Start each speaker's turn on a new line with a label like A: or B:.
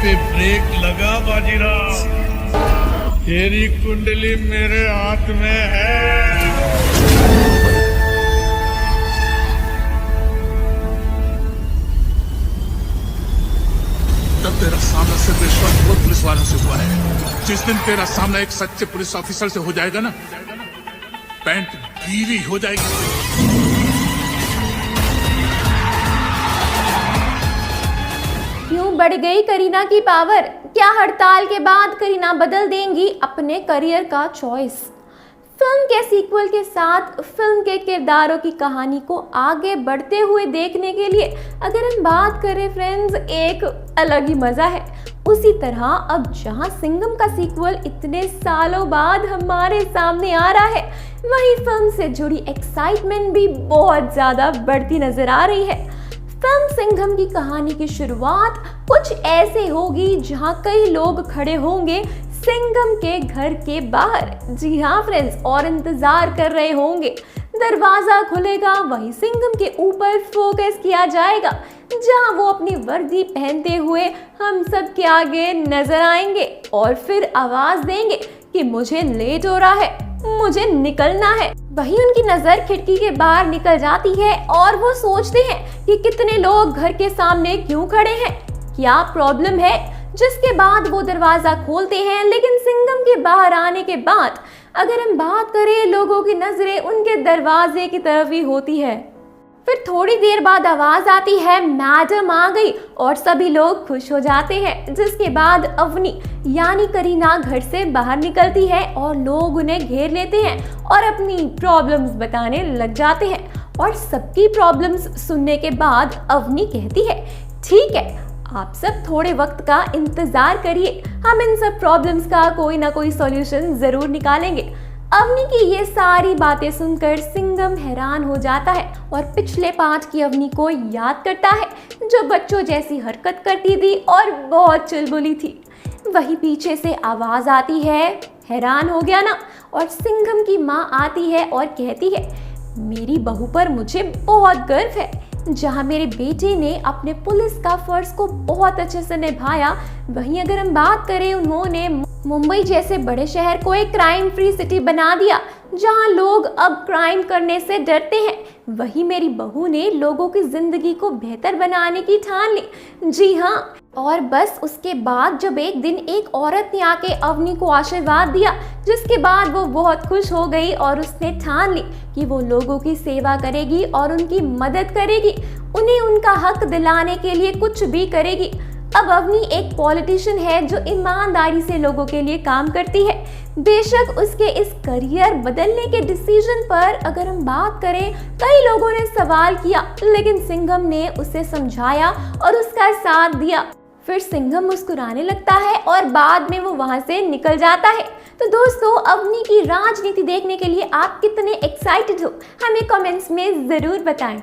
A: पे ब्रेक लगा बाजीराव, तेरी कुंडली मेरे हाथ में है।
B: तब तेरा सामना सिर्फ विश्वास पुलिस वालों से हुआ है। जिस दिन तेरा सामना एक सच्चे पुलिस ऑफिसर से हो जाएगा ना, पैंट गीली हो जाएगी।
C: क्यों बढ़ गई करीना की पावर? क्या हड़ताल के बाद करीना बदल देंगी अपने करियर का चॉइस? फिल्म के सीक्वल के साथ फिल्म के किरदारों की कहानी को आगे बढ़ते हुए देखने के लिए अगर हम बात करें फ्रेंड्स, एक अलग ही मजा है। उसी तरह अब जहां सिंघम का सीक्वल इतने सालों बाद हमारे सामने आ रहा है, वहीं फिल्म से जुड़ी एक्साइटमेंट भी बहुत ज्यादा बढ़ती नजर आ रही है। फिल्म सिंघम की कहानी की शुरुआत कुछ ऐसे होगी जहां कई लोग खड़े होंगे सिंघम के घर के बाहर। जी हाँ फ्रेंड्स, और इंतजार कर रहे होंगे। दरवाजा खुलेगा, वहीं सिंघम के ऊपर फोकस किया जाएगा, जहां वो अपनी वर्दी पहनते हुए हम सब के आगे नजर आएंगे और फिर आवाज देंगे कि मुझे लेट हो रहा है, मुझे निकलना है। वहीं उनकी नजर खिड़की के बाहर निकल जाती है और वो सोचते हैं कि कितने लोग घर के सामने क्यों खड़े हैं, क्या प्रॉब्लम है। जिसके बाद वो दरवाजा खोलते हैं, लेकिन सिंघम के बाहर आने के बाद अगर हम बात करें, लोगों की नजरें उनके दरवाजे की तरफ ही होती है। फिर थोड़ी देर बाद आवाज आती है, मैडम आ गई, और सभी लोग खुश हो जाते हैं। जिसके बाद अवनी यानी करीना घर से बाहर निकलती है और लोग उन्हें घेर लेते हैं और अपनी प्रॉब्लम्स बताने लग जाते हैं। और सबकी प्रॉब्लम्स सुनने के बाद अवनी कहती है, ठीक है, आप सब थोड़े वक्त का इंतजार करिए, हम इन सब प्रॉब्लम्स का कोई ना कोई सॉल्यूशन जरूर निकालेंगे। अवनी की ये सारी बातें सुनकर सिंघम हैरान हो जाता है और पिछले पार्ट की अवनी को याद करता है, जो बच्चों जैसी हरकत करती थी और बहुत चुलबुली थी। वही पीछे से आवाज आती है, हैरान हो गया ना? और सिंघम की माँ आती है और कहती है, मेरी बहू पर मुझे बहुत गर्व है। जहां मेरे बेटे ने अपने पुलिस का फर्ज को बहुत अच्छे से निभाया, वहीं अगर हम बात करें, उन्होंने मुंबई जैसे बड़े शहर को एक क्राइम फ्री सिटी बना दिया, जहां लोग अब क्राइम करने से डरते हैं। वहीं मेरी बहू ने लोगों की जिंदगी को बेहतर बनाने की ठान ली। जी हाँ, और बस उसके बाद जब एक दिन एक औरत ने आके अवनी को आशीर्वाद दिया, जिसके बाद वो बहुत खुश हो गई और उसने ठान ली कि वो लोगों की सेवा करेगी और उनकी मदद करेगी, उन्हें उनका हक दिलाने के लिए कुछ भी करेगी। अब अवनी एक पॉलिटिशियन है जो ईमानदारी से लोगों के लिए काम करती है। बेशक उसके इस करियर बदलने के डिसीजन पर अगर हम बात करें, कई लोगों ने सवाल किया, लेकिन सिंघम ने उसे समझाया और उसका साथ दिया। फिर सिंघम मुस्कुराने लगता है और बाद में वो वहां से निकल जाता है। तो दोस्तों, अवनी की राजनीति देखने के लिए आप कितने एक्साइटेड हो, हमें कमेंट्स में जरूर बताएं।